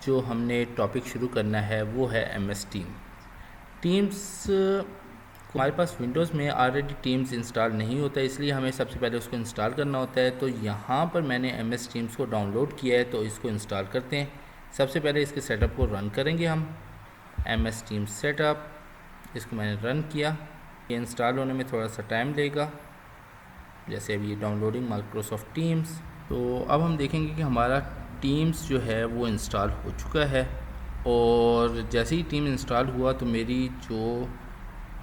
जो हमने टॉपिक शुरू करना है वो है MS टीम। टीम्स हमारे पास विंडोज़ में ऑलरेडी टीम्स इंस्टॉल नहीं होता है, इसलिए हमें सबसे पहले उसको इंस्टॉल करना होता है। तो यहाँ पर मैंने MS टीम्स को डाउनलोड किया है, तो इसको इंस्टॉल करते हैं। सबसे पहले इसके सेटअप को रन करेंगे हम। MS टीम सेटअप, इसको मैंने रन किया। ये इंस्टॉल होने में थोड़ा सा टाइम लेगा, जैसे अभी डाउनलोडिंग माइक्रोसॉफ्ट टीम्स। तो अब हम देखेंगे कि हमारा टीम्स जो है वो इंस्टॉल हो चुका है। और जैसे ही टीम इंस्टॉल हुआ तो मेरी जो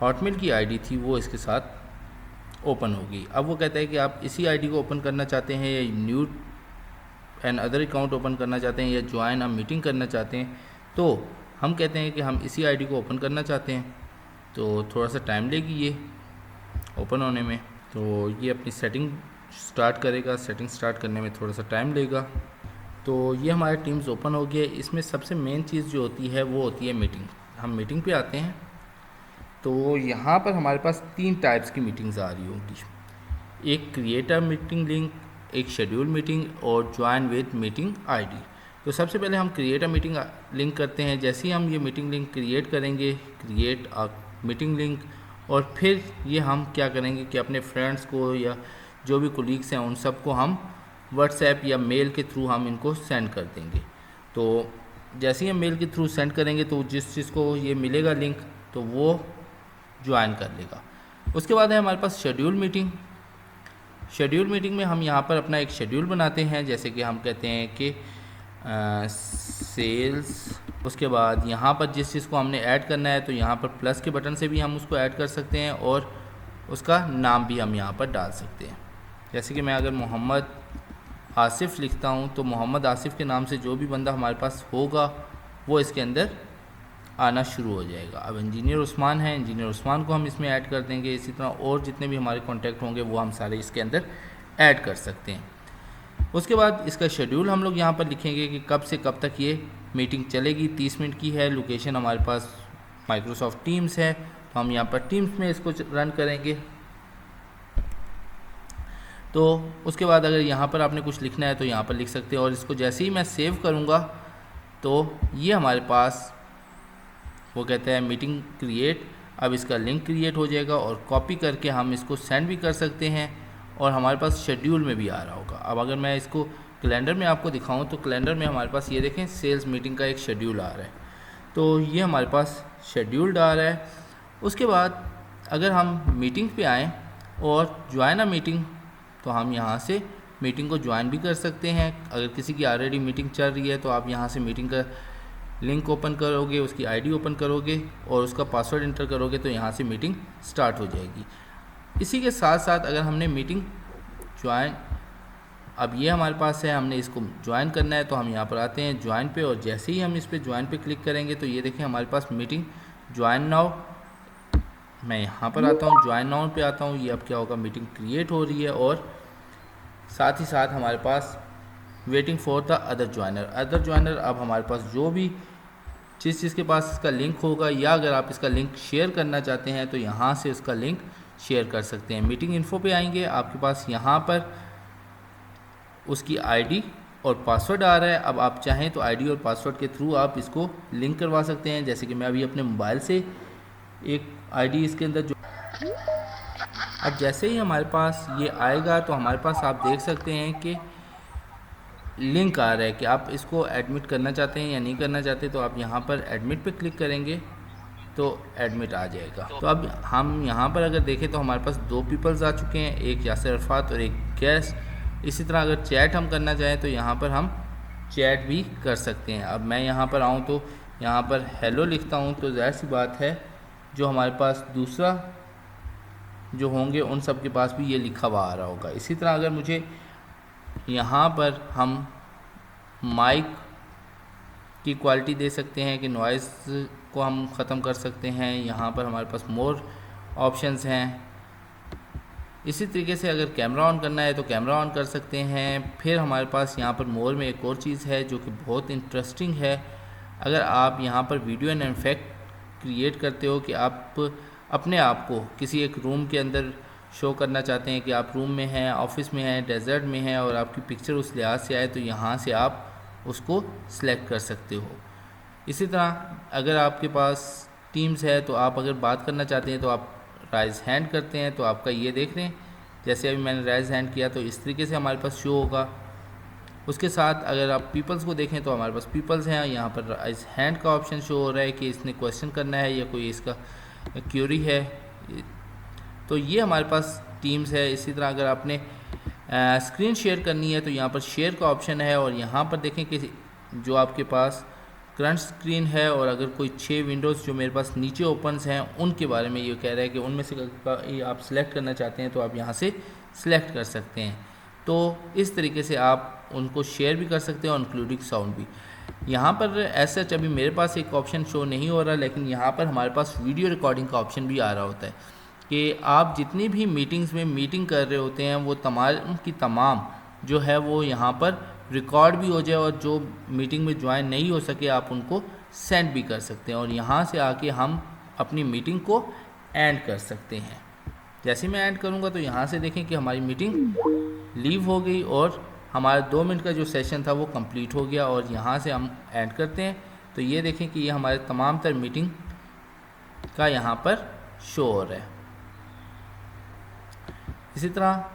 हॉटमेल की आईडी थी वो इसके साथ ओपन होगी। अब वो कहता है कि आप इसी आईडी को ओपन करना चाहते हैं या new and other account open करना चाहते हैं या ज्वाइन आप मीटिंग करना चाहते हैं। तो हम कहते हैं कि हम इसी आईडी को ओपन करना चाहते हैं, तो थोड़ा सा टाइम लेगी ये ओपन होने में। तो ये अपनी सेटिंग स्टार्ट करेगा, सेटिंग स्टार्ट करने में थोड़ा सा टाइम लेगा। तो ये हमारे टीम्स ओपन हो गया। इसमें सबसे मेन चीज़ जो होती है वो होती है मीटिंग। हम मीटिंग पे आते हैं, तो यहाँ पर हमारे पास 3 टाइप्स की मीटिंग्स आ रही होंगी। एक क्रिएट अ मीटिंग लिंक, एक शेड्यूल मीटिंग और ज्वाइन विद मीटिंग आईडी। तो सबसे पहले हम क्रिएट अ मीटिंग लिंक करते हैं। जैसे ही हम ये मीटिंग लिंक क्रिएट करेंगे, क्रिएट अ मीटिंग लिंक, और फिर ये हम क्या करेंगे कि अपने फ्रेंड्स को या जो भी कोलीग्स हैं उन सबको हम व्हाट्सएप या मेल के थ्रू हम इनको सेंड कर देंगे। तो जैसे ही हम मेल के थ्रू सेंड करेंगे तो जिस चीज़ को ये मिलेगा लिंक, तो वो ज्वाइन कर लेगा। उसके बाद है हमारे पास शेड्यूल मीटिंग। शेड्यूल मीटिंग में हम यहाँ पर अपना एक शेड्यूल बनाते हैं, जैसे कि हम कहते हैं कि सेल्स। उसके बाद यहाँ पर जिस चीज़ को हमने ऐड करना है तो यहाँ पर प्लस के बटन से भी हम उसको ऐड कर सकते हैं और उसका नाम भी हम यहाँ पर डाल सकते हैं। जैसे कि मैं अगर मोहम्मद आसिफ़ लिखता हूँ तो मोहम्मद आसिफ़ के नाम से जो भी बंदा हमारे पास होगा वो इसके अंदर आना शुरू हो जाएगा। अब इंजीनियर उस्मान है, इंजीनियर उस्मान को हम इसमें ऐड कर देंगे। इसी तरह और जितने भी हमारे कॉन्टैक्ट होंगे वो हम सारे इसके अंदर ऐड कर सकते हैं। उसके बाद इसका शेड्यूल हम लोग यहाँ पर लिखेंगे कि कब से कब तक ये मीटिंग चलेगी। 30 मिनट की है। लोकेशन हमारे पास माइक्रोसॉफ्ट टीम्स है, तो हम यहाँ पर टीम्स में इसको रन करेंगे। तो उसके बाद अगर यहाँ पर आपने कुछ लिखना है तो यहाँ पर लिख सकते हैं, और इसको जैसे ही मैं सेव करूँगा तो ये हमारे पास वो कहता है मीटिंग क्रिएट। अब इसका लिंक क्रिएट हो जाएगा और कॉपी करके हम इसको सेंड भी कर सकते हैं और हमारे पास शेड्यूल में भी आ रहा होगा। अब अगर मैं इसको कैलेंडर में आपको दिखाऊं तो कैलेंडर में हमारे पास ये देखें सेल्स मीटिंग का एक शेड्यूल आ रहा है, तो ये हमारे पास शेड्यूल्ड आ रहा है। उसके बाद अगर हम मीटिंग पे आएँ और ज्वाइन अ मीटिंग, तो हम यहाँ से मीटिंग को ज्वाइन भी कर सकते हैं। अगर किसी की ऑलरेडी मीटिंग चल रही है तो आप यहाँ से मीटिंग का लिंक ओपन करोगे, उसकी आईडी ओपन करोगे और उसका पासवर्ड इंटर करोगे तो यहाँ से मीटिंग स्टार्ट हो जाएगी। इसी के साथ साथ अगर हमने मीटिंग ज्वाइन, अब ये हमारे पास है, हमने इसको ज्वाइन करना है तो हम यहाँ पर आते हैं ज्वाइन पे, और जैसे ही हम इस पर ज्वाइन पे क्लिक करेंगे तो ये देखें हमारे पास मीटिंग ज्वाइन नाउ। मैं यहाँ पर आता हूँ, ज्वाइन नाउ पे आता हूँ। ये अब क्या होगा, मीटिंग क्रिएट हो रही है और साथ ही साथ हमारे पास waiting for the other joiner. Other joiner अब हमारे पास जो भी जिस चीज़ के पास इसका लिंक होगा, या अगर आप इसका लिंक शेयर करना चाहते हैं तो यहाँ से उसका लिंक शेयर कर सकते हैं। मीटिंग इन्फो पे आएंगे, आपके पास यहाँ पर उसकी आईडी और पासवर्ड आ रहा है। अब आप चाहें तो आईडी और पासवर्ड के थ्रू आप इसको लिंक करवा सकते हैं। जैसे कि मैं अभी अपने मोबाइल से एक आईडी इसके अंदर जो, अब जैसे ही हमारे पास ये आएगा तो हमारे पास आप देख सकते हैं कि लिंक आ रहा है कि आप इसको एडमिट करना चाहते हैं या नहीं करना चाहते। तो आप यहाँ पर एडमिट पे क्लिक करेंगे तो एडमिट आ जाएगा। तो अब हम यहाँ पर अगर देखें तो हमारे पास 2 पीपल्स आ चुके हैं, एक यासिर अरफात और एक गेस्ट। इसी तरह अगर चैट हम करना चाहें तो यहाँ पर हम चैट भी कर सकते हैं। अब मैं यहाँ पर आऊँ तो यहाँ पर हेलो लिखता हूँ, तो ज़ाहिर सी बात है जो हमारे पास दूसरा जो होंगे उन सब के पास भी ये लिखा हुआ आ रहा होगा। इसी तरह अगर मुझे यहाँ पर हम माइक की क्वालिटी दे सकते हैं कि नॉइज़ को हम ख़त्म कर सकते हैं। यहाँ पर हमारे पास मोर ऑप्शंस हैं। इसी तरीके से अगर कैमरा ऑन करना है तो कैमरा ऑन कर सकते हैं। फिर हमारे पास यहाँ पर मोर में एक और चीज़ है जो कि बहुत इंटरेस्टिंग है। अगर आप यहाँ पर वीडियो एंड इफेक्ट क्रिएट करते हो कि आप अपने आप को किसी एक रूम के अंदर शो करना चाहते हैं कि आप रूम में हैं, ऑफिस में हैं, डेजर्ट में हैं और आपकी पिक्चर उस लिहाज से आए, तो यहाँ से आप उसको सिलेक्ट कर सकते हो। इसी तरह अगर आपके पास टीम्स है तो आप अगर बात करना चाहते हैं तो आप राइज हैंड करते हैं तो आपका ये देख रहे हैं, जैसे अभी मैंने राइज हैंड किया तो इस तरीके से हमारे पास शो होगा। उसके साथ अगर आप पीपल्स को देखें तो हमारे पास पीपल्स हैं, यहाँ पर राइज हैंड का ऑप्शन शो हो रहा है कि इसने क्वेश्चन करना है या कोई इसका क्यूरी है। तो ये हमारे पास टीम्स है। इसी तरह अगर आपने स्क्रीन शेयर करनी है तो यहाँ पर शेयर का ऑप्शन है और यहाँ पर देखें कि जो आपके पास करंट स्क्रीन है और अगर कोई 6 विंडोज़ जो मेरे पास नीचे ओपन्स हैं उनके बारे में ये कह रहा है कि उनमें से आप सिलेक्ट करना चाहते हैं तो आप यहाँ से सिलेक्ट कर सकते हैं। तो इस तरीके से आप उनको शेयर भी कर सकते हैं और इंक्लूडिंग साउंड भी। यहाँ पर ऐसा अभी मेरे पास एक ऑप्शन शो नहीं हो रहा, लेकिन यहाँ पर हमारे पास वीडियो रिकॉर्डिंग का ऑप्शन भी आ रहा होता है कि आप जितनी भी मीटिंग्स में मीटिंग कर रहे होते हैं वो तमाम की तमाम जो है वो यहाँ पर रिकॉर्ड भी हो जाए और जो मीटिंग में ज्वाइन नहीं हो सके आप उनको सेंड भी कर सकते हैं और यहाँ से आके हम अपनी मीटिंग को एंड कर सकते हैं। जैसे मैं ऐड करूँगा तो यहाँ से देखें कि हमारी मीटिंग लीव हो गई और हमारा 2 मिनट का जो सेशन था वो कंप्लीट हो गया और यहाँ से हम ऐड करते हैं तो ये देखें कि ये हमारे तमाम तर मीटिंग का यहाँ पर शो हो रहा है। इसी तरह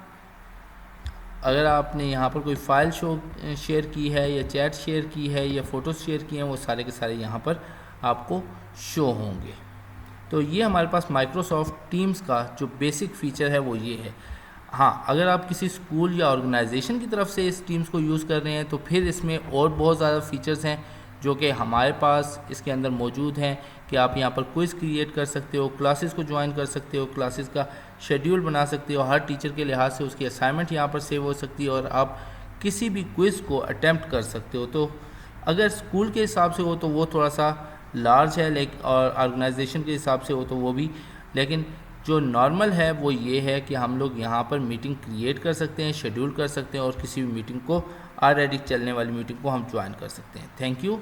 अगर आपने यहाँ पर कोई फ़ाइल शेयर की है या चैट शेयर की है या फ़ोटोज़ शेयर की हैं वो सारे के सारे यहाँ पर आपको शो होंगे। तो ये हमारे पास माइक्रोसॉफ्ट टीम्स का जो बेसिक फ़ीचर है वो ये है। हाँ, अगर आप किसी स्कूल या ऑर्गेनाइजेशन की तरफ से इस टीम्स को यूज़ कर रहे हैं तो फिर इसमें और बहुत ज़्यादा फ़ीचर्स हैं जो कि हमारे पास इसके अंदर मौजूद हैं कि आप यहाँ पर क्विज़ क्रिएट कर सकते हो, क्लासेस को ज्वाइन कर सकते हो, क्लासेस का शेड्यूल बना सकते हो, हर टीचर के लिहाज से उसकी असाइनमेंट यहाँ पर सेव हो सकती है और आप किसी भी क्विज़ को अटैम्प्ट कर सकते हो। तो अगर स्कूल के हिसाब से हो तो वो थोड़ा सा लार्ज है, लेकिन और ऑर्गेनाइजेशन के हिसाब से हो तो वो भी, लेकिन जो नॉर्मल है वो ये है कि हम लोग यहाँ पर मीटिंग क्रिएट कर सकते हैं, शेड्यूल कर सकते हैं और किसी भी मीटिंग को ऑलरेडी चलने वाली मीटिंग को हम ज्वाइन कर सकते हैं। Thank you.